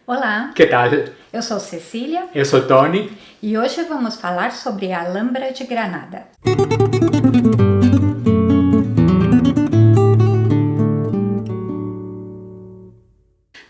Olá, Que tal? eu sou Cecília Eu sou Tony. e hoje vamos falar sobre a Alhambra de Granada.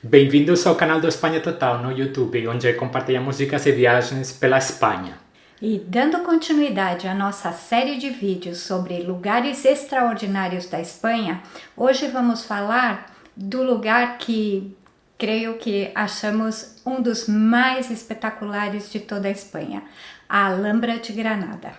Bem-vindos ao canal do Espanha Total no YouTube, onde compartilhamos dicas de viagens pela Espanha. E dando continuidade à nossa série de vídeos sobre lugares extraordinários da Espanha, hoje vamos falar do lugar que creio que achamos um dos mais espetaculares de toda a Espanha, a Alhambra de Granada.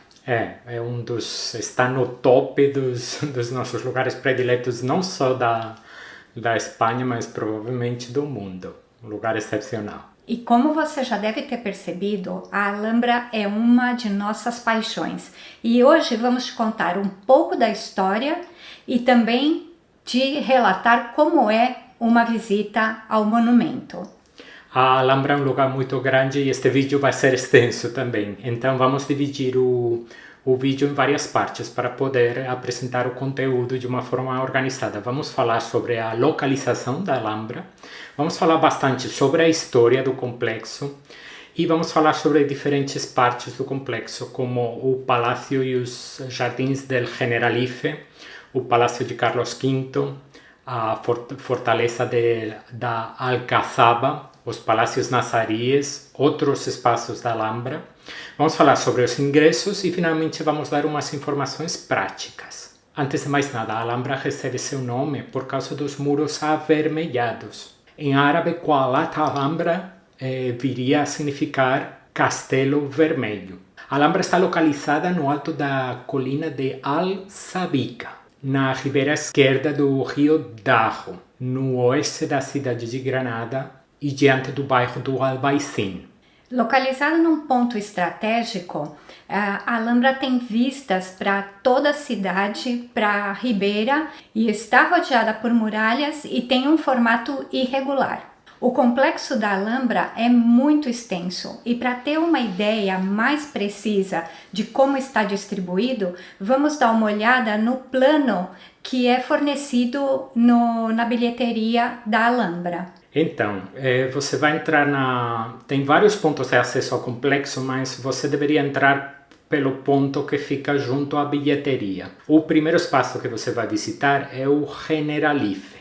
Está no top dos nossos lugares prediletos, não só da Espanha, mas provavelmente do mundo. Um lugar excepcional. E como você já deve ter percebido, a Alhambra é uma de nossas paixões. E hoje vamos te contar um pouco da história e também te relatar como é uma visita ao monumento. A Alhambra é um lugar muito grande e este vídeo vai ser extenso também. Então vamos dividir o vídeo em várias partes para poder apresentar o conteúdo de uma forma organizada. Vamos falar sobre a localização da Alhambra, vamos falar bastante sobre a história do complexo e vamos falar sobre diferentes partes do complexo, como o Palácio e os Jardins del Generalife, o Palácio de Carlos V, a Fortaleza da Alcazaba, os Palácios Nazaríes, outros espaços da Alhambra. Vamos falar sobre os ingressos e finalmente vamos dar umas informações práticas. Antes de mais nada, a Alhambra recebe seu nome por causa dos muros avermelhados. Em árabe, Qalat Alhambra viria a significar Castelo Vermelho. A Alhambra está localizada no alto da colina de Al-Sabica, na ribeira esquerda do rio Tajo, no oeste da cidade de Granada e diante do bairro do Albaicín. Localizado num ponto estratégico, a Alhambra tem vistas para toda a cidade, para a ribeira e está rodeada por muralhas e tem um formato irregular. O complexo da Alhambra é muito extenso e para ter uma ideia mais precisa de como está distribuído, vamos dar uma olhada no plano que é fornecido na bilheteria da Alhambra. Então, você vai entrar tem vários pontos de acesso ao complexo, mas você deveria entrar pelo ponto que fica junto à bilheteria. O primeiro espaço que você vai visitar é o Generalife.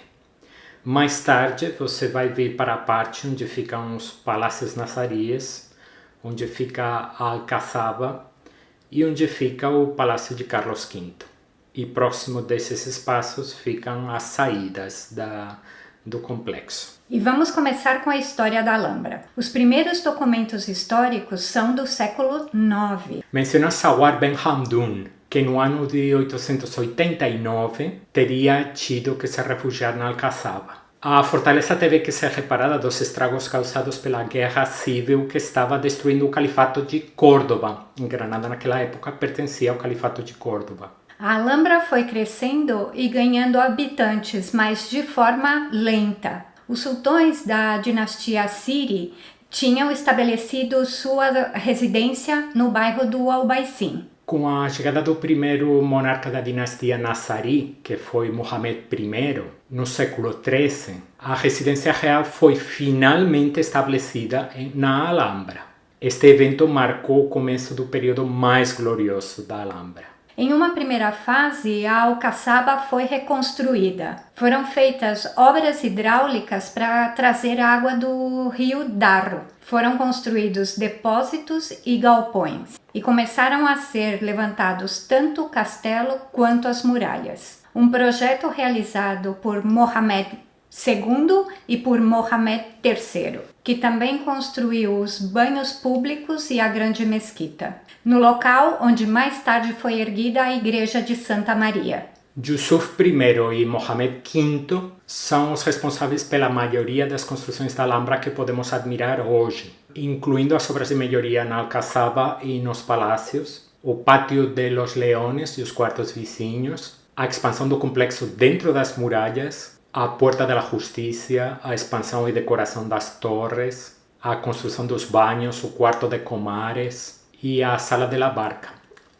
Mais tarde, você vai vir para a parte onde ficam os Palácios Nazaríes, onde fica a Alcazaba e onde fica o Palácio de Carlos V. E próximo desses espaços ficam as saídas do complexo. E vamos começar com a história da Alhambra. Os primeiros documentos históricos são do século IX. Menciona Sawar Ben Hamdun, que no ano de 889 teria tido que se refugiar na Alcazaba. A fortaleza teve que ser reparada dos estragos causados pela guerra civil que estava destruindo o Califato de Córdoba. Em Granada, naquela época, pertencia ao Califato de Córdoba. A Alhambra foi crescendo e ganhando habitantes, mas de forma lenta. Os sultões da dinastia Siri tinham estabelecido sua residência no bairro do Albaicín. Com a chegada do primeiro monarca da dinastia Nazarí, que foi Mohamed I, no século XIII, a residência real foi finalmente estabelecida na Alhambra. Este evento marcou o começo do período mais glorioso da Alhambra. Em uma primeira fase, a Alcazaba foi reconstruída. Foram feitas obras hidráulicas para trazer água do rio Darro. Foram construídos depósitos e galpões e começaram a ser levantados tanto o castelo quanto as muralhas. Um projeto realizado por Mohamed II e por Mohamed III, que também construiu os banhos públicos e a grande mesquita, no local onde mais tarde foi erguida a igreja de Santa Maria. Yusuf I e Mohamed V são os responsáveis pela maioria das construções da Alhambra que podemos admirar hoje, incluindo as obras de melhoria na Alcazaba e nos palácios, o Pátio de los Leones e os quartos vizinhos, a expansão do complexo dentro das muralhas, a Porta da Justiça, a expansão e decoração das torres, a construção dos banhos, o quarto de Comares e a Sala de la Barca.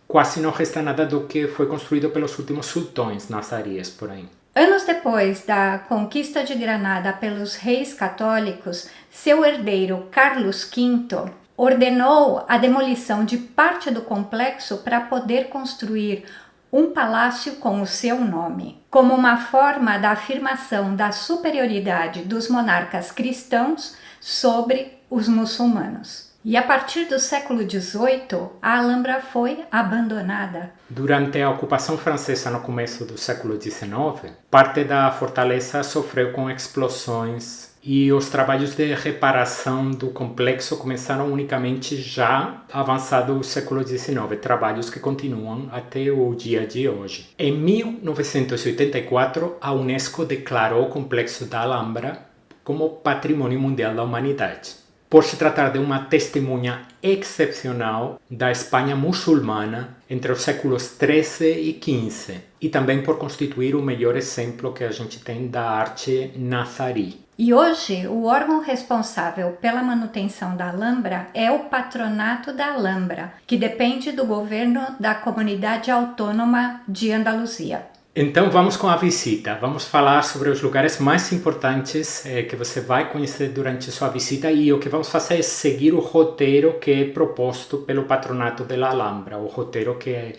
Quase não resta nada do que foi construído pelos últimos sultões nazaríes, porém. Anos depois da conquista de Granada pelos reis católicos, seu herdeiro Carlos V ordenou a demolição de parte do complexo para poder construir um palácio com o seu nome, como uma forma da afirmação da superioridade dos monarcas cristãos sobre os muçulmanos. E a partir do século XVIII, a Alhambra foi abandonada. Durante a ocupação francesa no começo do século XIX, parte da fortaleza sofreu com explosões e os trabalhos de reparação do complexo começaram unicamente já avançado o século XIX, trabalhos que continuam até o dia de hoje. Em 1984, a Unesco declarou o complexo da Alhambra como Patrimônio Mundial da Humanidade, por se tratar de uma testemunha excepcional da Espanha muçulmana entre os séculos XIII e XV, e também por constituir o melhor exemplo que a gente tem da arte nazarí. E hoje, o órgão responsável pela manutenção da Alhambra é o Patronato da Alhambra, que depende do governo da Comunidade Autônoma de Andaluzia. Então vamos com a visita, vamos falar sobre os lugares mais importantes que você vai conhecer durante sua visita, e o que vamos fazer é seguir o roteiro que é proposto pelo Patronato da Alhambra, o roteiro que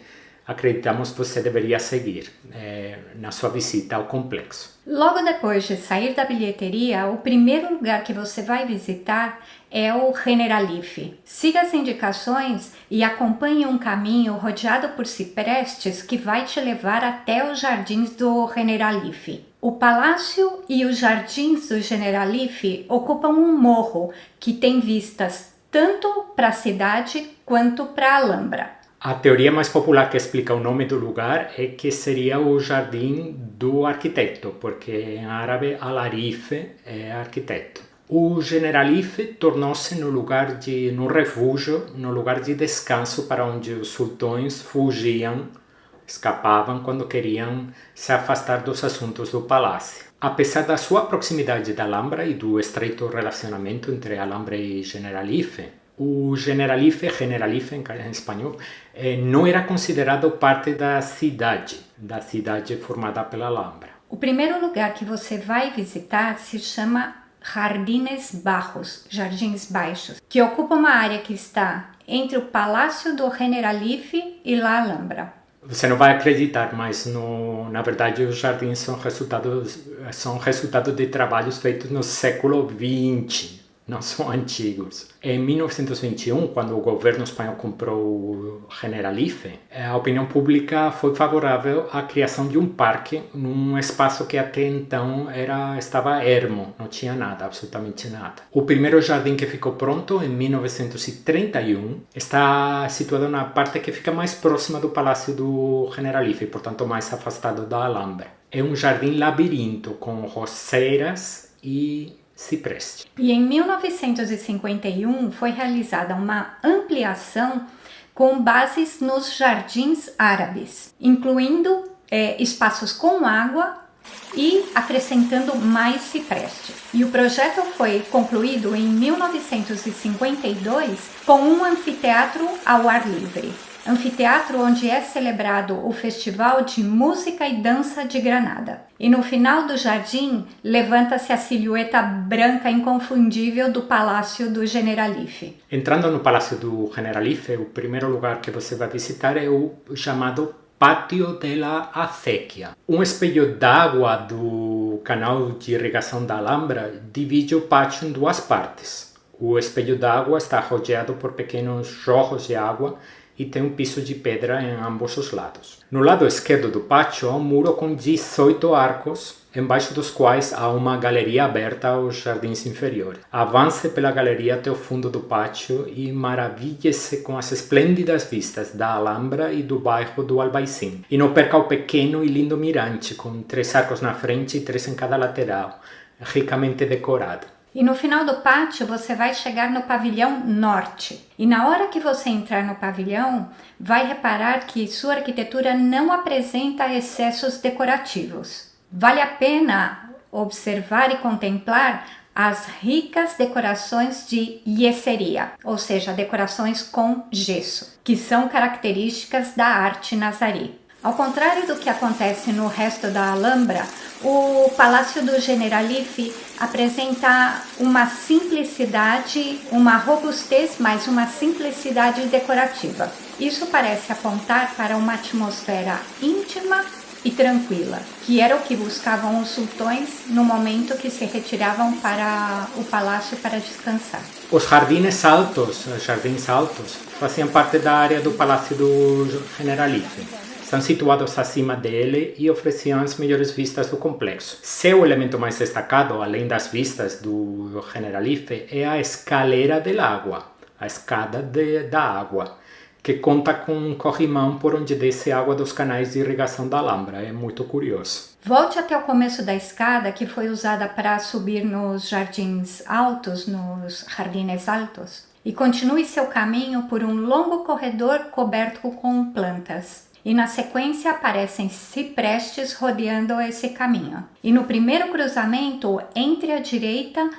acreditamos que você deveria seguir na sua visita ao complexo. Logo depois de sair da bilheteria, o primeiro lugar que você vai visitar é o Generalife. Siga as indicações e acompanhe um caminho rodeado por ciprestes que vai te levar até os jardins do Generalife. O palácio e os jardins do Generalife ocupam um morro que tem vistas tanto para a cidade quanto para a Alhambra. A teoria mais popular que explica o nome do lugar é que seria o jardim do arquiteto, porque em árabe Al-Arife é arquiteto. O Generalife tornou-se no refúgio, no lugar de descanso para onde os sultões fugiam, escapavam quando queriam se afastar dos assuntos do palácio. Apesar da sua proximidade da Alhambra e do estreito relacionamento entre Alhambra e Generalife, o Generalife em espanhol, não era considerado parte da cidade formada pela Alhambra. O primeiro lugar que você vai visitar se chama Jardines Bajos, Jardins Baixos, que ocupa uma área que está entre o Palácio do Generalife e La Alhambra. Você não vai acreditar, mas na verdade os jardins são resultado de trabalhos feitos no século XX. Não são antigos. Em 1921, quando o governo espanhol comprou o Generalife, a opinião pública foi favorável à criação de um parque num espaço que até então estava ermo, não tinha nada, absolutamente nada. O primeiro jardim que ficou pronto, em 1931, está situado na parte que fica mais próxima do Palácio do Generalife, portanto mais afastado da Alhambra. É um jardim labirinto, com roseiras e cipreste. E em 1951 foi realizada uma ampliação com bases nos jardins árabes, incluindo espaços com água e acrescentando mais cipreste. E o projeto foi concluído em 1952 com um anfiteatro ao ar livre. Anfiteatro onde é celebrado o Festival de Música e Dança de Granada. E no final do jardim, levanta-se a silhueta branca inconfundível do Palácio do Generalife. Entrando no Palácio do Generalife, o primeiro lugar que você vai visitar é o chamado Pátio de la Acequia. Um espelho d'água do canal de irrigação da Alhambra divide o pátio em duas partes. O espelho d'água está rodeado por pequenos jorros de água e tem um piso de pedra em ambos os lados. No lado esquerdo do pátio há um muro com 18 arcos, embaixo dos quais há uma galeria aberta aos jardins inferiores. Avance pela galeria até o fundo do pátio e maravilhe-se com as esplêndidas vistas da Alhambra e do bairro do Albaicín. E não perca o pequeno e lindo mirante, com 3 arcos na frente e 3 em cada lateral, ricamente decorado. E no final do pátio você vai chegar no pavilhão norte. E na hora que você entrar no pavilhão, vai reparar que sua arquitetura não apresenta excessos decorativos. Vale a pena observar e contemplar as ricas decorações de yeseria, ou seja, decorações com gesso, que são características da arte nazarí. Ao contrário do que acontece no resto da Alhambra, o Palácio do Generalife apresenta uma simplicidade, uma robustez, mas uma simplicidade decorativa. Isso parece apontar para uma atmosfera íntima e tranquila, que era o que buscavam os sultões no momento que se retiravam para o palácio para descansar. Os jardins altos faziam parte da área do Palácio do Generalife. Estão situados acima dele e ofereciam as melhores vistas do complexo. Seu elemento mais destacado, além das vistas do Generalife, é a escalera del agua, a escada da água, que conta com um corrimão por onde desce água dos canais de irrigação da Alhambra. É muito curioso. Volte até o começo da escada, que foi usada para subir nos jardins altos, nos jardines altos, e continue seu caminho por um longo corredor coberto com plantas. E na sequência aparecem ciprestes rodeando esse caminho. E no primeiro cruzamento, entre a direita,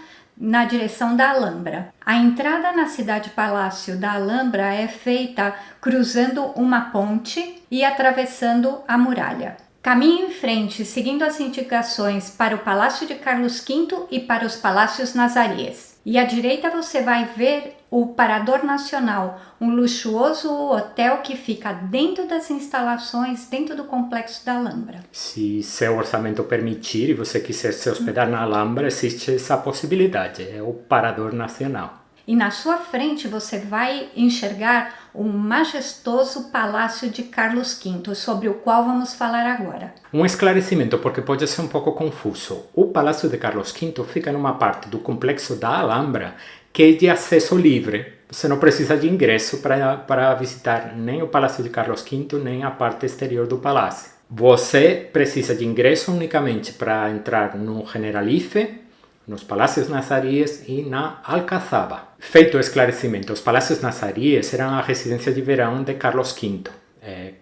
na direção da Alhambra. A entrada na cidade-palácio da Alhambra é feita cruzando uma ponte e atravessando a muralha. Caminhe em frente, seguindo as indicações para o Palácio de Carlos V e para os Palácios Nazaríes. E à direita você vai ver o Parador Nacional, um luxuoso hotel que fica dentro das instalações, dentro do complexo da Alhambra. Se seu orçamento permitir e você quiser se hospedar na Alhambra, existe essa possibilidade, é o Parador Nacional. E na sua frente você vai enxergar o majestoso Palácio de Carlos V, sobre o qual vamos falar agora. Um esclarecimento, porque pode ser um pouco confuso. O Palácio de Carlos V fica numa parte do complexo da Alhambra que é de acesso livre. Você não precisa de ingresso para visitar nem o Palácio de Carlos V, nem a parte exterior do palácio. Você precisa de ingresso unicamente para entrar no Generalife, nos Palácios Nazaríes e na Alcazaba. Feito o esclarecimento, os Palácios Nazaríes eram a residência de verão de Carlos V.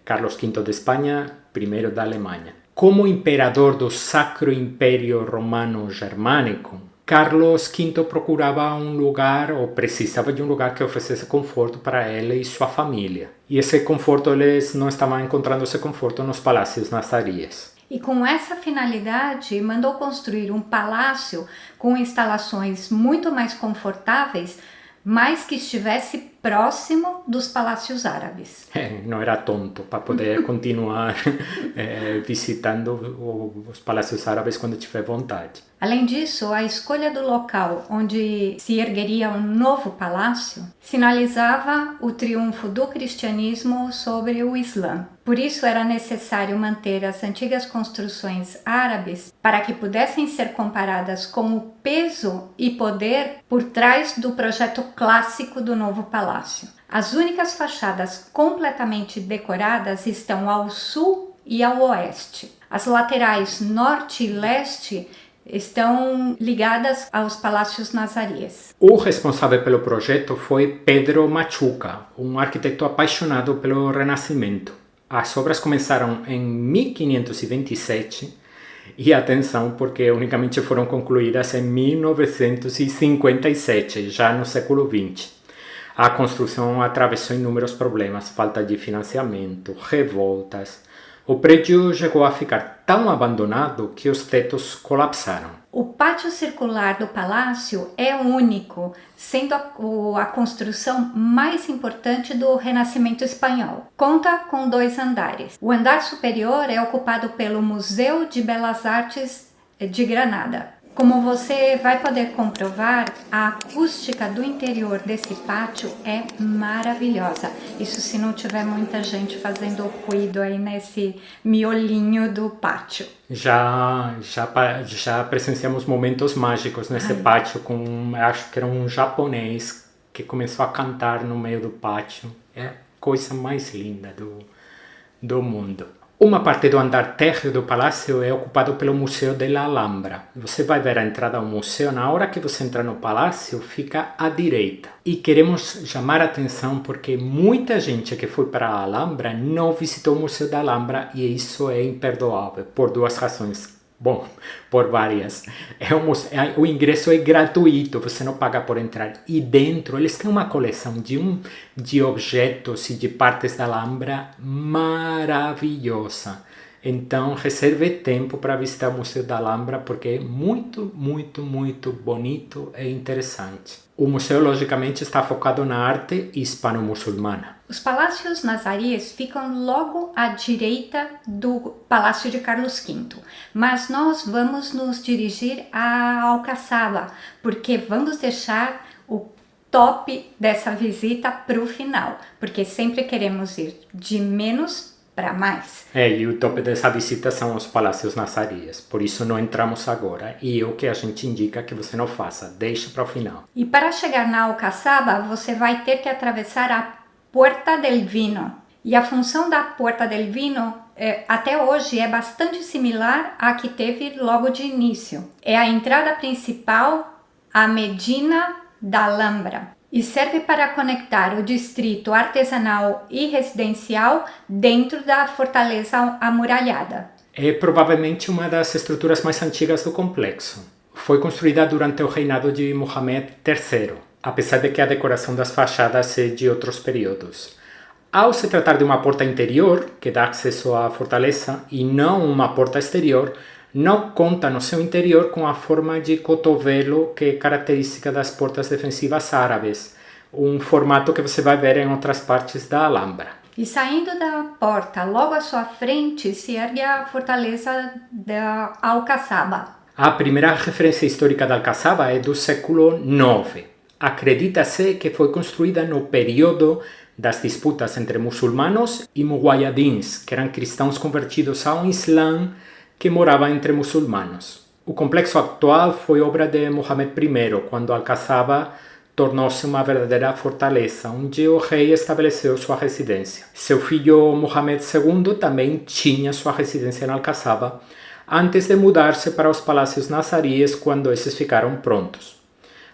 Carlos V de Espanha, primeiro da Alemanha. Como imperador do Sacro Império Romano Germânico, Carlos V procurava um lugar, ou precisava de um lugar que oferecesse conforto para ele e sua família. E esse conforto, eles não estavam encontrando esse conforto nos Palácios Nazaríes. E com essa finalidade, mandou construir um palácio com instalações muito mais confortáveis, mas que estivesse próximo dos palácios árabes. Não era tonto para poder continuar visitando os palácios árabes quando tiver vontade. Além disso, a escolha do local onde se ergueria um novo palácio sinalizava o triunfo do cristianismo sobre o Islã. Por isso era necessário manter as antigas construções árabes para que pudessem ser comparadas com o peso e poder por trás do projeto clássico do novo palácio. As únicas fachadas completamente decoradas estão ao sul e ao oeste. As laterais norte e leste estão ligadas aos Palácios Nazaríes. O responsável pelo projeto foi Pedro Machuca, um arquiteto apaixonado pelo Renascimento. As obras começaram em 1527 e atenção, porque unicamente foram concluídas em 1957, já no século XX. A construção atravessou inúmeros problemas, falta de financiamento, revoltas. O prédio chegou a ficar tão abandonado que os tetos colapsaram. O pátio circular do palácio é único, sendo a construção mais importante do Renascimento espanhol. Conta com 2 andares. O andar superior é ocupado pelo Museu de Belas Artes de Granada. Como você vai poder comprovar, a acústica do interior desse pátio é maravilhosa. Isso se não tiver muita gente fazendo ruído aí nesse miolinho do pátio. Já presenciamos momentos mágicos nesse pátio acho que era um japonês que começou a cantar no meio do pátio. É a coisa mais linda do mundo. Uma parte do andar térreo do palácio é ocupado pelo Museu de la Alhambra. Você vai ver a entrada ao museu. Na hora que você entrar no palácio, fica à direita. E queremos chamar a atenção porque muita gente que foi para a Alhambra não visitou o Museu da Alhambra e isso é imperdoável, por 2 razões. Bom, por várias. O ingresso é gratuito, você não paga por entrar. E dentro eles têm uma coleção de objetos e de partes da Alhambra maravilhosa. Então reserve tempo para visitar o Museu da Alhambra porque é muito, muito, muito bonito e interessante. O museu, logicamente, está focado na arte hispano-muçulmana. Os palácios nazaríes ficam logo à direita do Palácio de Carlos V, mas nós vamos nos dirigir a Alcazaba, porque vamos deixar o top dessa visita para o final, porque sempre queremos ir de menos para mais. E o top dessa visita são os palácios nazaríes, por isso não entramos agora, e é o que a gente indica que você não faça, deixe para o final. E para chegar na Alcazaba, você vai ter que atravessar a Puerta del Vino. E a função da Puerta del Vino, até hoje, é bastante similar à que teve logo de início. É a entrada principal à Medina da Alhambra e serve para conectar o distrito artesanal e residencial dentro da fortaleza amuralhada. É provavelmente uma das estruturas mais antigas do complexo. Foi construída durante o reinado de Mohamed III, apesar de que a decoração das fachadas é de outros períodos. Ao se tratar de uma porta interior, que dá acesso à fortaleza, e não uma porta exterior, não conta no seu interior com a forma de cotovelo que é característica das portas defensivas árabes, um formato que você vai ver em outras partes da Alhambra. E saindo da porta, logo à sua frente, se ergue a fortaleza da Alcazaba. A primeira referência histórica da Alcazaba é do século IX. Acredita-se que foi construída no período das disputas entre muçulmanos e muwahidins, que eram cristãos convertidos ao Islã que morava entre muçulmanos. O complexo atual foi obra de Mohamed I, quando Alcazaba tornou-se uma verdadeira fortaleza, onde o rei estabeleceu sua residência. Seu filho Mohamed II também tinha sua residência na Alcazaba, antes de mudar-se para os palácios nazaríes quando esses ficaram prontos.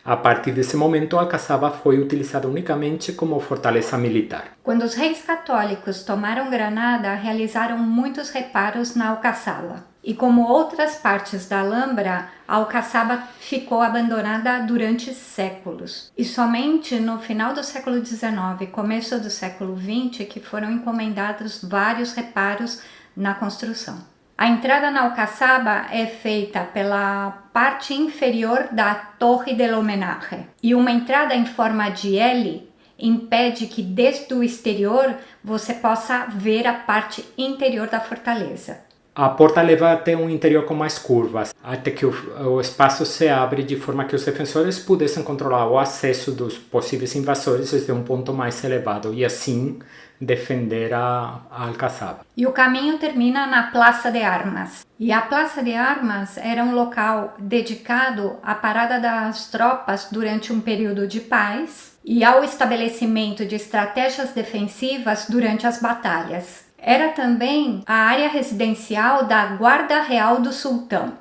A partir desse momento, Alcazaba foi utilizada unicamente como fortaleza militar. Quando os reis católicos tomaram Granada, realizaram muitos reparos na Alcazaba. E como outras partes da Alhambra, a Alcazaba ficou abandonada durante séculos. E somente no final do século XIX e começo do século XX que foram encomendados vários reparos na construção. A entrada na Alcazaba é feita pela parte inferior da Torre del Homenaje. E uma entrada em forma de L impede que desde o exterior você possa ver a parte interior da fortaleza. A porta leva até um interior com mais curvas, até que o espaço se abre de forma que os defensores pudessem controlar o acesso dos possíveis invasores desde um ponto mais elevado e assim defender a Alcazaba. E o caminho termina na Praça de Armas. E a Praça de Armas era um local dedicado à parada das tropas durante um período de paz e ao estabelecimento de estratégias defensivas durante as batalhas. Era também a área residencial da Guarda Real do Sultão,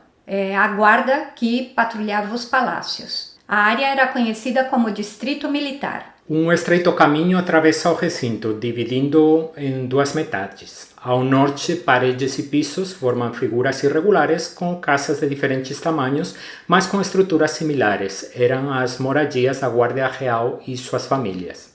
a guarda que patrulhava os palácios. A área era conhecida como Distrito Militar. Um estreito caminho atravessa o recinto, dividindo em duas metades. Ao norte, paredes e pisos formam figuras irregulares com casas de diferentes tamanhos, mas com estruturas similares. Eram as moradias da Guarda Real e suas famílias.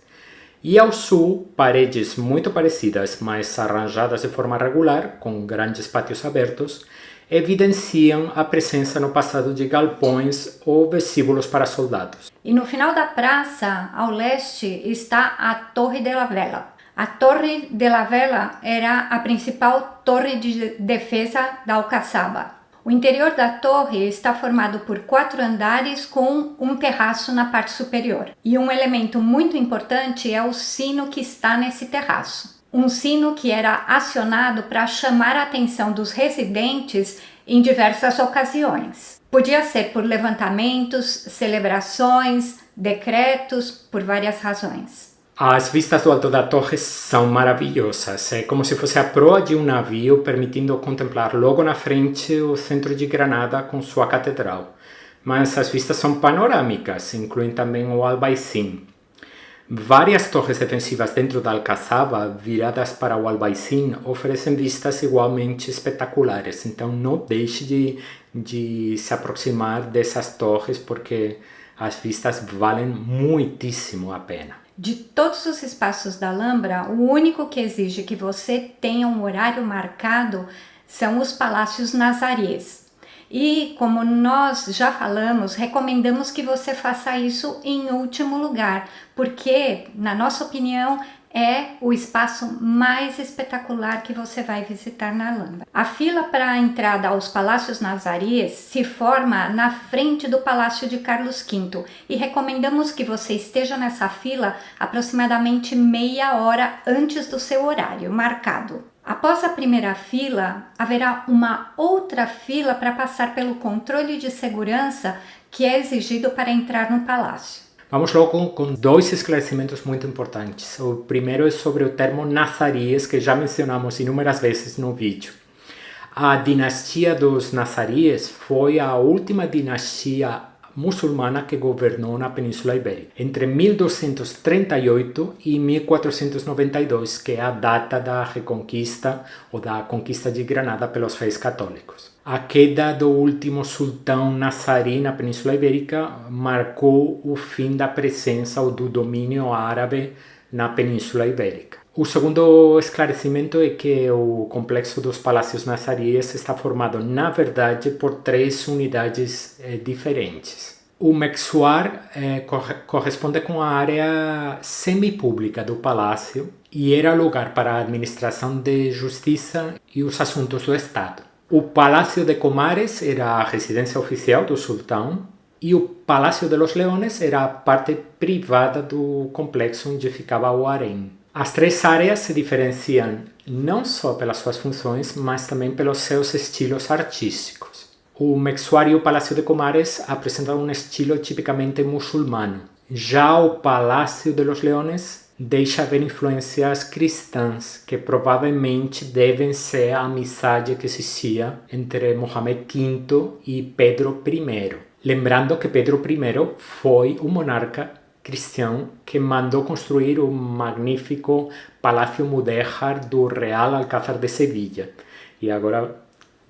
E ao sul, paredes muito parecidas, mas arranjadas de forma regular, com grandes pátios abertos, evidenciam a presença no passado de galpões ou vestíbulos para soldados. E no final da praça, ao leste, está a Torre de la Vela. A Torre de la Vela era a principal torre de defesa da Alcazaba. O interior da torre está formado por 4 andares com um terraço na parte superior. E um elemento muito importante é o sino que está nesse terraço. Um sino que era acionado para chamar a atenção dos residentes em diversas ocasiões. Podia ser por levantamentos, celebrações, decretos, por várias razões. As vistas do alto da torre são maravilhosas, é como se fosse a proa de um navio, permitindo contemplar logo na frente o centro de Granada com sua catedral. Mas as vistas são panorâmicas, incluem também o Albaicín. Várias torres defensivas dentro da Alcazaba, viradas para o Albaicín, oferecem vistas igualmente espetaculares. Então não deixe de se aproximar dessas torres, porque as vistas valem muitíssimo a pena. De todos os espaços da Alhambra, o único que exige que você tenha um horário marcado são os palácios nazarés. E, como nós já falamos, recomendamos que você faça isso em último lugar, porque, na nossa opinião, é o espaço mais espetacular que você vai visitar na Alhambra. A fila para a entrada aos Palácios Nazarés se forma na frente do Palácio de Carlos V e recomendamos que você esteja nessa fila aproximadamente meia hora antes do seu horário marcado. Após a primeira fila, haverá uma outra fila para passar pelo controle de segurança que é exigido para entrar no palácio. Vamos logo com dois esclarecimentos muito importantes. O primeiro é sobre o termo nazaríes, que já mencionamos inúmeras vezes no vídeo. A dinastia dos nazaríes foi a última dinastia muçulmana que governou na Península Ibérica, entre 1238 e 1492, que é a data da reconquista ou da conquista de Granada pelos reis católicos. A queda do último sultão nazarí na Península Ibérica marcou o fim da presença ou do domínio árabe na Península Ibérica. O segundo esclarecimento é que o complexo dos Palácios Nazaríes está formado, na verdade, por três unidades diferentes. O Mexuar corresponde com a área semipública do palácio e era lugar para a administração de justiça e os assuntos do Estado. O Palácio de Comares era a residência oficial do sultão e o Palácio de los Leones era a parte privada do complexo onde ficava o harém. As três áreas se diferenciam não só pelas suas funções, mas também pelos seus estilos artísticos. O Mexuar e o Palácio de Comares apresentam um estilo tipicamente muçulmano. Já o Palácio de los Leones deixa ver influências cristãs, que provavelmente devem ser a amizade que existia entre Mohamed V e Pedro I. Lembrando que Pedro I foi o monarca cristão que mandou construir o magnífico Palácio Mudéjar do Real Alcázar de Sevilha. E agora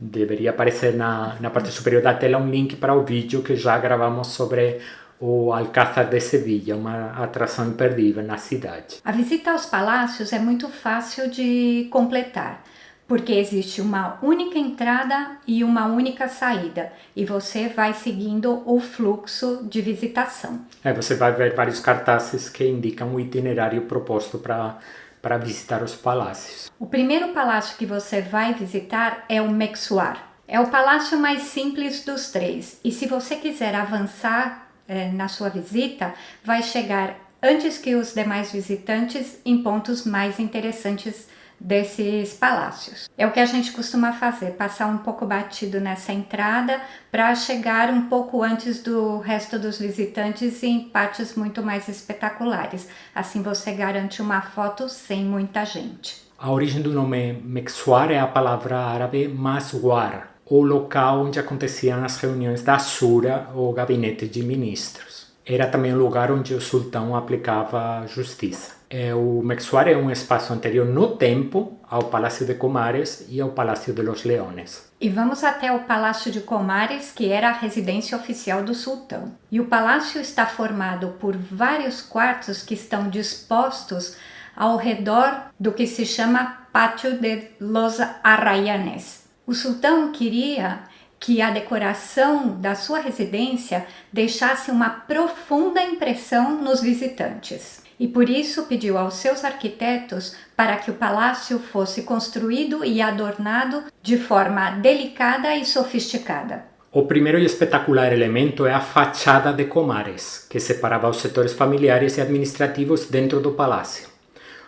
deveria aparecer na parte superior da tela um link para o vídeo que já gravamos sobre o Alcázar de Sevilha, uma atração imperdível na cidade. A visita aos palácios é muito fácil de completar, porque existe uma única entrada e uma única saída, e você vai seguindo o fluxo de visitação. Você vai ver vários cartazes que indicam o itinerário proposto para visitar os palácios. O primeiro palácio que você vai visitar é o Mexuar. É o palácio mais simples dos três, e se você quiser avançar na sua visita, vai chegar antes que os demais visitantes em pontos mais interessantes desses palácios. É o que a gente costuma fazer, passar um pouco batido nessa entrada para chegar um pouco antes do resto dos visitantes em partes muito mais espetaculares. Assim você garante uma foto sem muita gente. A origem do nome Mexuar é a palavra árabe maswar, o local onde aconteciam as reuniões da Shura, ou gabinete de ministros. Era também o lugar onde o sultão aplicava justiça. O Mexuar é um espaço anterior no tempo ao Palácio de Comares e ao Palácio de los Leones. E vamos até o Palácio de Comares, que era a residência oficial do sultão. E o palácio está formado por vários quartos que estão dispostos ao redor do que se chama Pátio de los Arrayanes. O sultão queria que a decoração da sua residência deixasse uma profunda impressão nos visitantes. E por isso pediu aos seus arquitetos para que o palácio fosse construído e adornado de forma delicada e sofisticada. O primeiro e espetacular elemento é a fachada de Comares, que separava os setores familiares e administrativos dentro do palácio.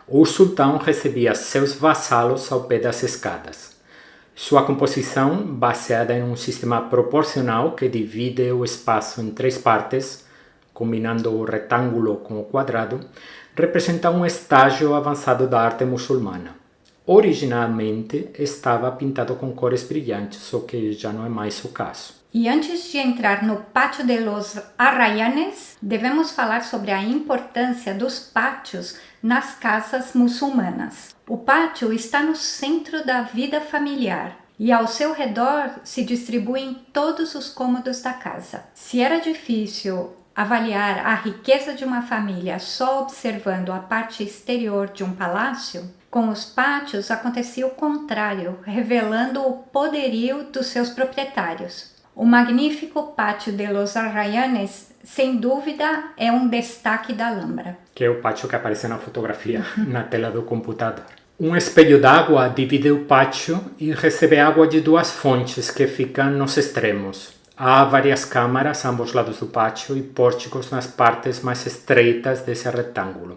O sultão recebia seus vassalos ao pé das escadas. Sua composição, baseada em um sistema proporcional que divide o espaço em três partes, combinando o retângulo com o quadrado, representa um estágio avançado da arte muçulmana. originalmente estava pintado com cores brilhantes, o que já não é mais o caso. E antes de entrar no Pátio de los Arrayanes, devemos falar sobre a importância dos pátios nas casas muçulmanas. O pátio está no centro da vida familiar e ao seu redor se distribuem todos os cômodos da casa. Se era difícil avaliar a riqueza de uma família só observando a parte exterior de um palácio, com os pátios acontecia o contrário, revelando o poderio dos seus proprietários. O magnífico Pátio de los Arrayanes, sem dúvida, é um destaque da Alhambra. Que é o pátio que aparece na fotografia na tela do computador. Um espelho d'água divide o pátio e recebe água de duas fontes que ficam nos extremos. Há várias câmaras a ambos lados do pátio e pórticos nas partes mais estreitas desse retângulo.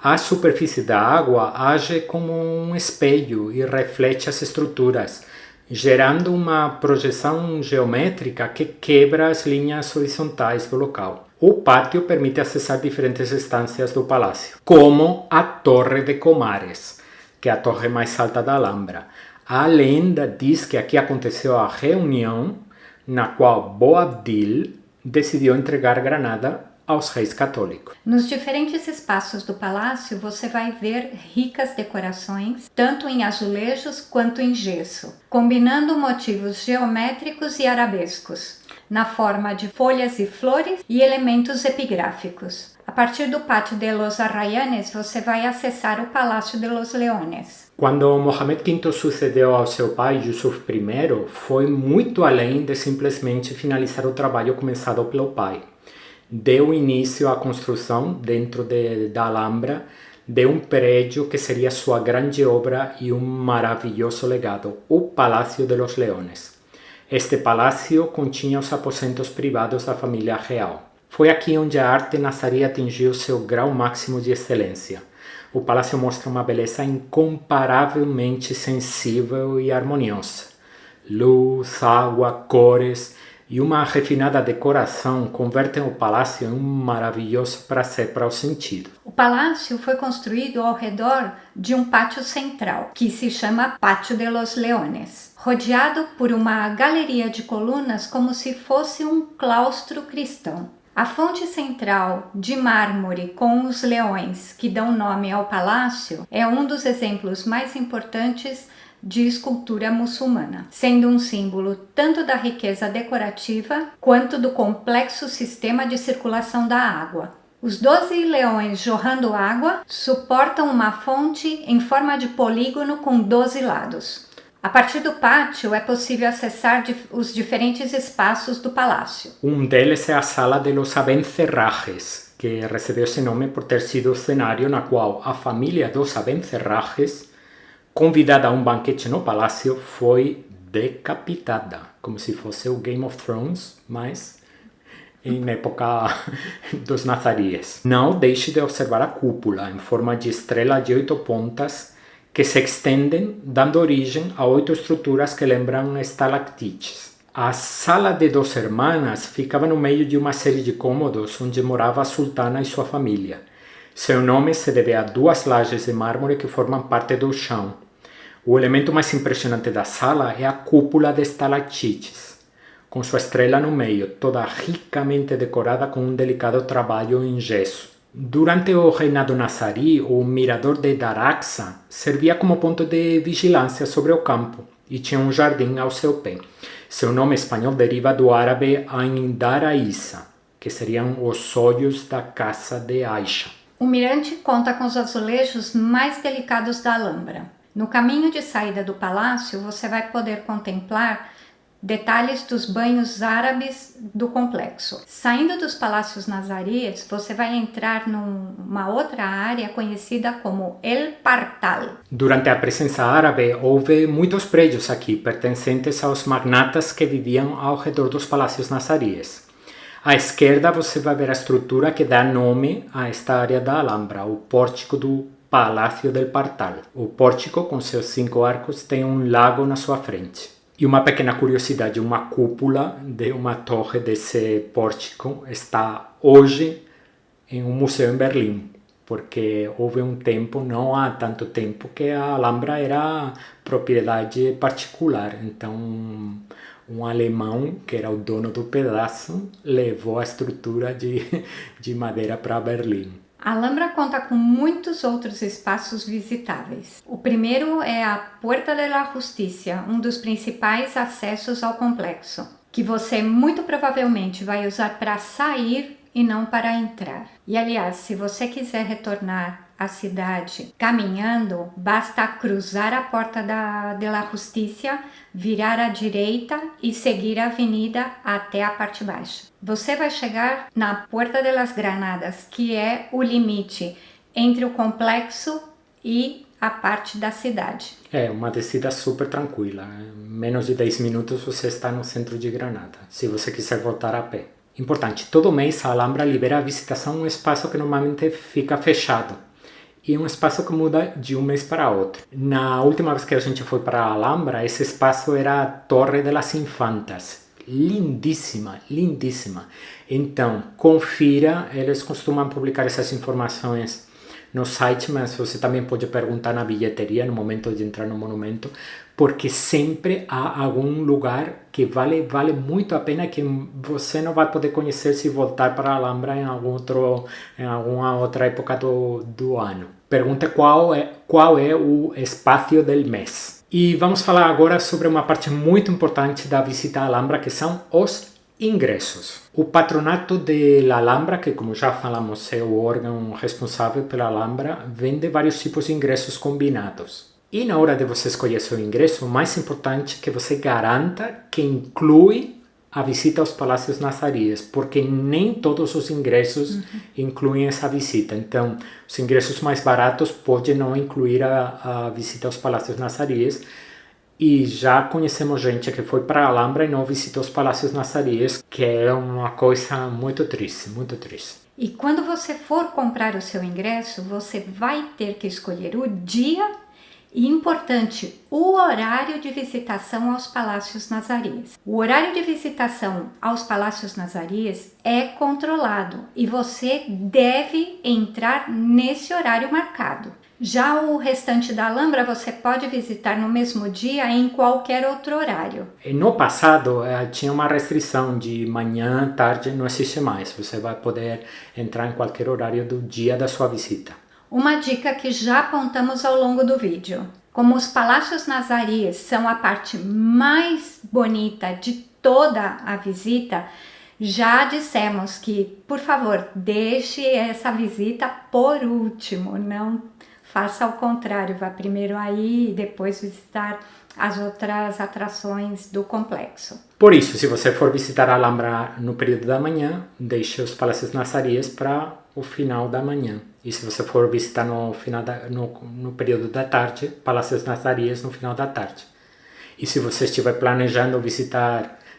A superfície da água age como um espelho e reflete as estruturas, gerando uma projeção geométrica que quebra as linhas horizontais do local. O pátio permite acessar diferentes estâncias do palácio, como a Torre de Comares, que é a torre mais alta da Alhambra. A lenda diz que aqui aconteceu a reunião na qual Boabdil decidiu entregar Granada aos reis católicos. Nos diferentes espaços do palácio você vai ver ricas decorações, tanto em azulejos quanto em gesso, combinando motivos geométricos e arabescos, na forma de folhas e flores e elementos epigráficos. A partir do Pátio de los Arrayanes você vai acessar o Palácio de los Leones. Quando Mohamed V sucedeu ao seu pai, Yusuf I, foi muito além de simplesmente finalizar o trabalho começado pelo pai. Deu início à construção, dentro da Alhambra, de um prédio que seria sua grande obra e um maravilhoso legado, o Palácio de los Leones. Este palácio continha os aposentos privados da família real. Foi aqui onde a arte nazarí atingiu seu grau máximo de excelência. O palácio mostra uma beleza incomparavelmente sensível e harmoniosa. Luz, água, cores e uma refinada decoração convertem o palácio em um maravilhoso prazer para o sentido. O palácio foi construído ao redor de um pátio central, que se chama Pátio de los Leones, rodeado por uma galeria de colunas como se fosse um claustro cristão. A fonte central de mármore com os leões que dão nome ao palácio é um dos exemplos mais importantes de escultura muçulmana, sendo um símbolo tanto da riqueza decorativa quanto do complexo sistema de circulação da água. Os 12 leões jorrando água suportam uma fonte em forma de polígono com 12 lados. A partir do pátio é possível acessar os diferentes espaços do palácio. Um deles é a Sala de los Abencerrajes, que recebeu esse nome por ter sido o cenário na qual a família dos Abencerrajes, convidada a um banquete no palácio, foi decapitada, como se fosse o Game of Thrones, mas em época dos nazaríes. Não deixe de observar a cúpula, em forma de estrela de 8 pontas, que se estendem, dando origem a 8 estruturas que lembram estalactites. A Sala de Dos Hermanas ficava no meio de uma série de cômodos onde morava a sultana e sua família. Seu nome se deve a 2 lajes de mármore que formam parte do chão. O elemento mais impressionante da sala é a cúpula de estalactites, com sua estrela no meio, toda ricamente decorada com um delicado trabalho em gesso. Durante o reinado nazarí, o mirador de Daraxa servia como ponto de vigilância sobre o campo e tinha um jardim ao seu pé. Seu nome espanhol deriva do árabe Ain Daraísa, que seriam os olhos da casa de Aisha. O mirante conta com os azulejos mais delicados da Alhambra. No caminho de saída do palácio, você vai poder contemplar detalhes dos banhos árabes do complexo. Saindo dos palácios nazaríes, você vai entrar numa outra área conhecida como El Partal. Durante a presença árabe, houve muitos prédios aqui, pertencentes aos magnatas que viviam ao redor dos palácios nazaríes. À esquerda você vai ver a estrutura que dá nome a esta área da Alhambra, o pórtico do Palácio del Partal. O pórtico, com seus 5 arcos, tem um lago na sua frente. E uma pequena curiosidade, uma cúpula de uma torre desse pórtico está hoje em um museu em Berlim. porque houve um tempo, não há tanto tempo, que a Alhambra era propriedade particular. Então, um alemão, que era o dono do pedaço, levou a estrutura de madeira para Berlim. A Alhambra conta com muitos outros espaços visitáveis. O primeiro é a Puerta de la Justicia, um dos principais acessos ao complexo, que você muito provavelmente vai usar para sair e não para entrar. E aliás, se você quiser retornar à cidade caminhando, basta cruzar a Porta de la Justicia, virar à direita e seguir a avenida até a parte baixa. Você vai chegar na Puerta de las Granadas, que é o limite entre o complexo e a parte da cidade. É uma descida super tranquila. Em menos de 10 minutos você está no centro de Granada, se você quiser voltar a pé. Importante, todo mês a Alhambra libera a visitação um espaço que normalmente fica fechado. E um espaço que muda de um mês para outro. Na última vez que a gente foi para a Alhambra, esse espaço era a Torre de las Infantas. Lindíssima, lindíssima. Então, confira, eles costumam publicar essas informações no site, mas você também pode perguntar na bilheteria no momento de entrar no monumento, porque sempre há algum lugar que vale muito a pena, que você não vai poder conhecer se voltar para a Alhambra em alguma outra época do ano. Pergunta qual é o espaço do mês. E vamos falar agora sobre uma parte muito importante da visita à Alhambra, que são os ingressos. O Patronato de la Alhambra, que como já falamos é o órgão responsável pela Alhambra, vende vários tipos de ingressos combinados. E na hora de você escolher seu ingresso, o mais importante é que você garanta que inclui a visita aos Palácios Nazaríes, porque nem todos os ingressos incluem essa visita. Então, os ingressos mais baratos podem não incluir a visita aos Palácios Nazaríes. E já conhecemos gente que foi para a Alhambra e não visitou os Palácios Nazaríes, que é uma coisa muito triste, muito triste. E quando você for comprar o seu ingresso, você vai ter que escolher o dia e, importante, o horário de visitação aos Palácios Nazaríes. O horário de visitação aos Palácios Nazaríes é controlado e você deve entrar nesse horário marcado. Já o restante da Alhambra você pode visitar no mesmo dia em qualquer outro horário. No passado tinha uma restrição de manhã, tarde, não existe mais. Você vai poder entrar em qualquer horário do dia da sua visita. Uma dica que já apontamos ao longo do vídeo. Como os Palácios Nazaríes são a parte mais bonita de toda a visita, já dissemos que, por favor, deixe essa visita por último, não faça ao contrário, vá primeiro aí e depois visitar as outras atrações do complexo. Por isso, se você for visitar a Alhambra no período da manhã, deixe os Palácios Nazaríes para o final da manhã. E se você for visitar no período da tarde, Palácios Nazaríes no final da tarde. E se você estiver planejando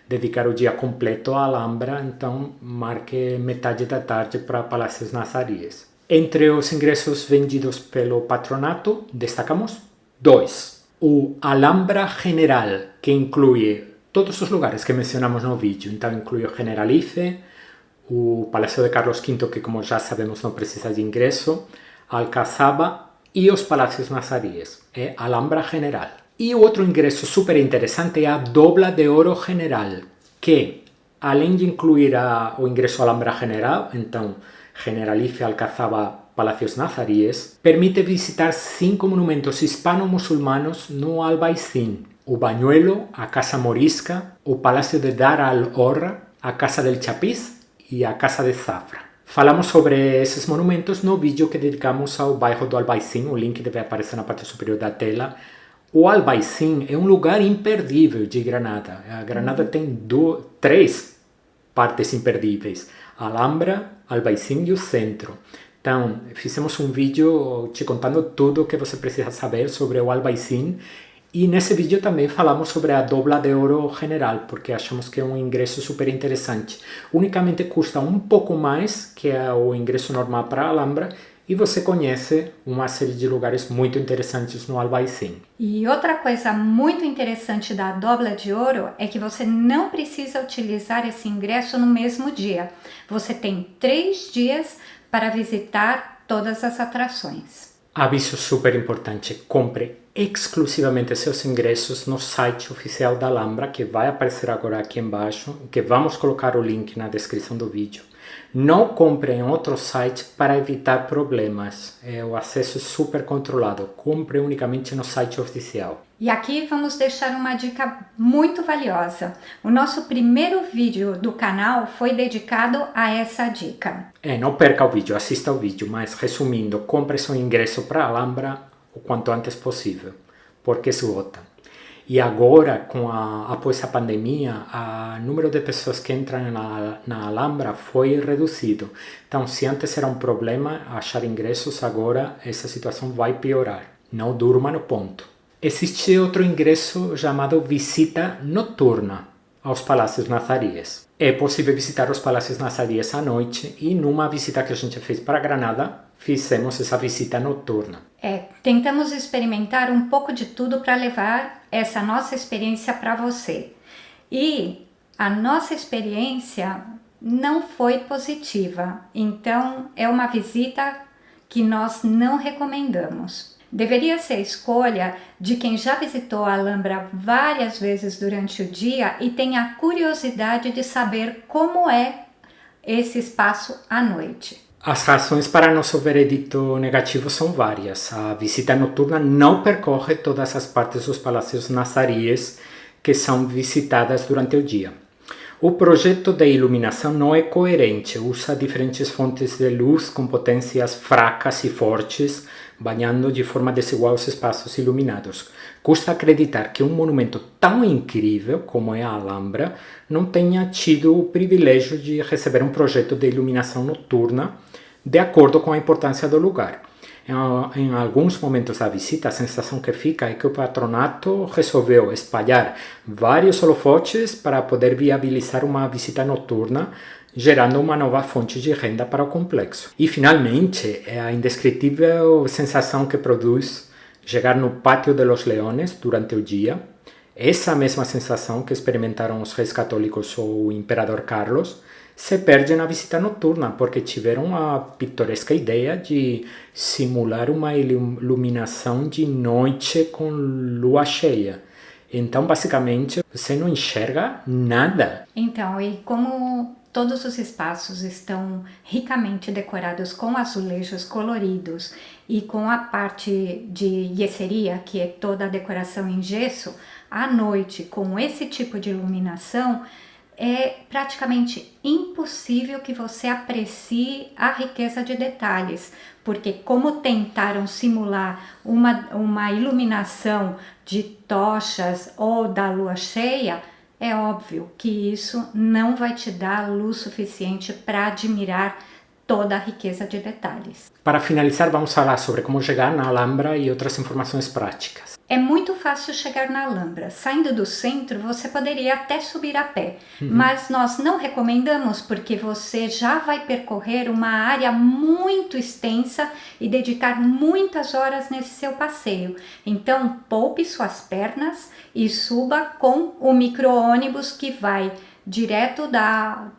dedicar o dia completo à Alhambra, então marque metade da tarde para Palácios Nazaríes. Entre os ingressos vendidos pelo patronato, destacamos 2. O Alhambra General, que inclui todos os lugares que mencionamos no vídeo. Então inclui o Generalife, o Palácio de Carlos V, que como já sabemos não precisa de ingresso, a Alcazaba e os Palácios Nazaríes. É Alhambra General. E o outro ingresso super interessante é a Dobla de Oro General, que além de incluir o ingresso Alhambra General, então Generalife, Alcazaba, Palácios Nazaríes, permite visitar 5 monumentos hispano-muçulmanos no Albaicín: o Bañuelo, a Casa Morisca, o Palácio de Dar al-Horra, a Casa del Chapiz e a Casa de Zafra. Falamos sobre esses monumentos no vídeo que dedicamos ao bairro do Albaicín, o link deve aparecer na parte superior da tela. O Albaicín é um lugar imperdível de Granada. A Granada tem 3 partes imperdíveis: a Alhambra, Albaicín e o centro. Então, fizemos um vídeo te contando tudo o que você precisa saber sobre o Albaicín. E nesse vídeo também falamos sobre a Dobla de Oro General, porque achamos que é um ingresso super interessante. Unicamente custa um pouco mais que o ingresso normal para a Alhambra, e você conhece uma série de lugares muito interessantes no Albaicín. E outra coisa muito interessante da Dobla de Ouro é que você não precisa utilizar esse ingresso no mesmo dia. Você tem 3 dias para visitar todas as atrações. Aviso super importante, compre exclusivamente seus ingressos no site oficial da Alhambra, que vai aparecer agora aqui embaixo, que vamos colocar o link na descrição do vídeo. Não compre em outro site para evitar problemas, o acesso é super controlado, compre unicamente no site oficial. E aqui vamos deixar uma dica muito valiosa. O nosso primeiro vídeo do canal foi dedicado a essa dica. Não perca o vídeo, assista o vídeo, mas resumindo, compre seu ingresso para a Alhambra o quanto antes possível, porque esgota. E agora, após a pandemia, o número de pessoas que entram na Alhambra foi reduzido. Então, se antes era um problema achar ingressos, agora essa situação vai piorar. Não durma no ponto. Existe outro ingresso chamado visita noturna aos Palácios Nazaríes. É possível visitar os Palácios Nazaríes à noite e numa visita que a gente fez para Granada, fizemos essa visita noturna. Tentamos experimentar um pouco de tudo para levar essa nossa experiência para você. E a nossa experiência não foi positiva, então é uma visita que nós não recomendamos. Deveria ser a escolha de quem já visitou a Alhambra várias vezes durante o dia e tem a curiosidade de saber como é esse espaço à noite. As razões para nosso veredito negativo são várias. A visita noturna não percorre todas as partes dos Palácios Nazaríes que são visitadas durante o dia. O projeto de iluminação não é coerente, usa diferentes fontes de luz com potências fracas e fortes, banhando de forma desigual os espaços iluminados. Custa acreditar que um monumento tão incrível como é a Alhambra não tenha tido o privilégio de receber um projeto de iluminação noturna de acordo com a importância do lugar. Em alguns momentos da visita, a sensação que fica é que o patronato resolveu espalhar vários holofotes para poder viabilizar uma visita noturna, gerando uma nova fonte de renda para o complexo. E, finalmente, é a indescritível sensação que produz chegar no Pátio de los Leones durante o dia, essa mesma sensação que experimentaram os reis católicos ou o imperador Carlos, se perde na visita noturna, porque tiveram a pitoresca ideia de simular uma iluminação de noite com lua cheia. Então, basicamente, você não enxerga nada. Então, e como todos os espaços estão ricamente decorados com azulejos coloridos e com a parte de yeseria, que é toda a decoração em gesso, à noite, com esse tipo de iluminação, é praticamente impossível que você aprecie a riqueza de detalhes, porque como tentaram simular uma iluminação de tochas ou da lua cheia, é óbvio que isso não vai te dar luz suficiente para admirar toda a riqueza de detalhes. Para finalizar, vamos falar sobre como chegar na Alhambra e outras informações práticas. É muito fácil chegar na Alhambra. Saindo do centro, você poderia até subir a pé, mas nós não recomendamos porque você já vai percorrer uma área muito extensa e dedicar muitas horas nesse seu passeio. Então, poupe suas pernas e suba com o micro-ônibus que vai direto da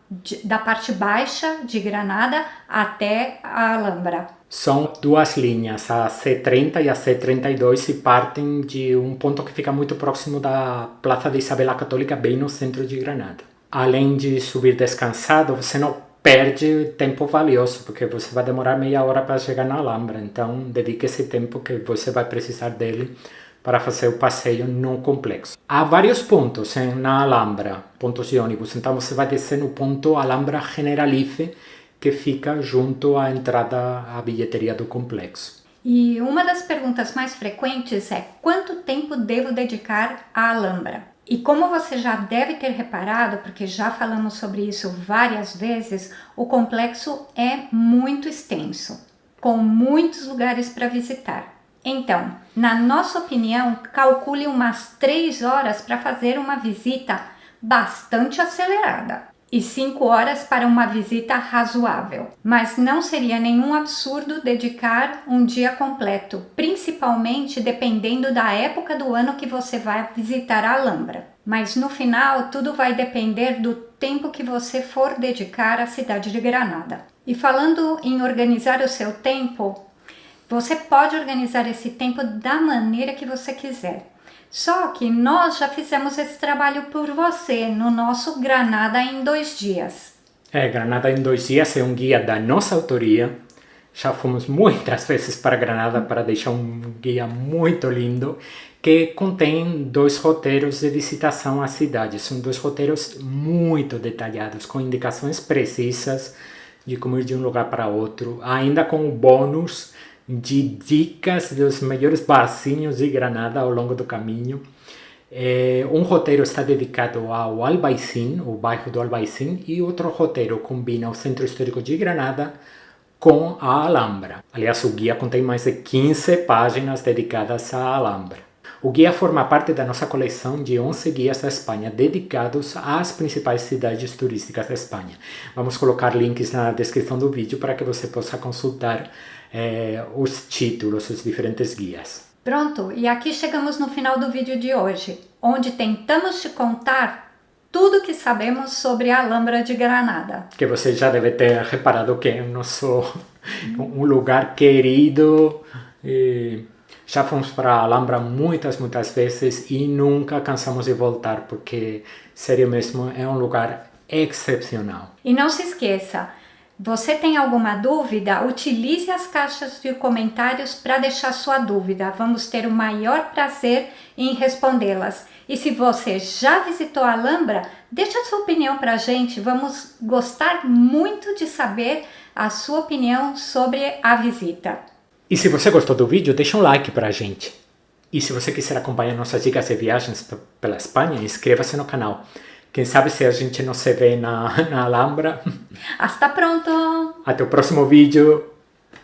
parte baixa de Granada até a Alhambra. São duas linhas, a C30 e a C32, e partem de um ponto que fica muito próximo da Praça de Isabel a Católica, bem no centro de Granada. Além de subir descansado, você não perde tempo valioso, porque você vai demorar meia hora para chegar na Alhambra, então dedique esse tempo que você vai precisar dele para fazer o passeio não complexo. Há vários pontos na Alhambra, pontos de ônibus, então você vai descer no ponto Alhambra Generalife, que fica junto à entrada à bilheteria do complexo. E uma das perguntas mais frequentes é: quanto tempo devo dedicar à Alhambra? E como você já deve ter reparado, porque já falamos sobre isso várias vezes, o complexo é muito extenso, com muitos lugares para visitar. Então, na nossa opinião, calcule umas 3 horas para fazer uma visita bastante acelerada e 5 horas para uma visita razoável. Mas não seria nenhum absurdo dedicar um dia completo, principalmente dependendo da época do ano que você vai visitar a Alhambra. Mas no final, tudo vai depender do tempo que você for dedicar à cidade de Granada. E falando em organizar o seu tempo, você pode organizar esse tempo da maneira que você quiser. Só que nós já fizemos esse trabalho por você no nosso Granada em 2 dias. Granada em 2 dias é um guia da nossa autoria. Já fomos muitas vezes para Granada para deixar um guia muito lindo que contém 2 roteiros de visitação à cidade. São 2 roteiros muito detalhados, com indicações precisas de como ir de um lugar para outro, ainda com o bônus de dicas dos melhores barzinhos de Granada ao longo do caminho. Um roteiro está dedicado ao Albaicín, o bairro do Albaicín, e outro roteiro combina o Centro Histórico de Granada com a Alhambra. Aliás, o guia contém mais de 15 páginas dedicadas à Alhambra. O guia forma parte da nossa coleção de 11 guias da Espanha dedicados às principais cidades turísticas da Espanha. Vamos colocar links na descrição do vídeo para que você possa consultar os títulos, os diferentes guias. Pronto, e aqui chegamos no final do vídeo de hoje, onde tentamos te contar tudo que sabemos sobre a Alhambra de Granada. Que você já deve ter reparado que é um lugar querido. Já fomos para a Alhambra muitas vezes e nunca cansamos de voltar, porque, sério mesmo, é um lugar excepcional. E não se esqueça, você tem alguma dúvida? Utilize as caixas de comentários para deixar sua dúvida. Vamos ter o maior prazer em respondê-las. E se você já visitou a Alhambra, deixa a sua opinião para a gente. Vamos gostar muito de saber a sua opinião sobre a visita. E se você gostou do vídeo, deixa um like para a gente. E se você quiser acompanhar nossas dicas de viagens pela Espanha, inscreva-se no canal. Quem sabe se a gente não se vê na Alhambra. Hasta pronto! Até o próximo vídeo!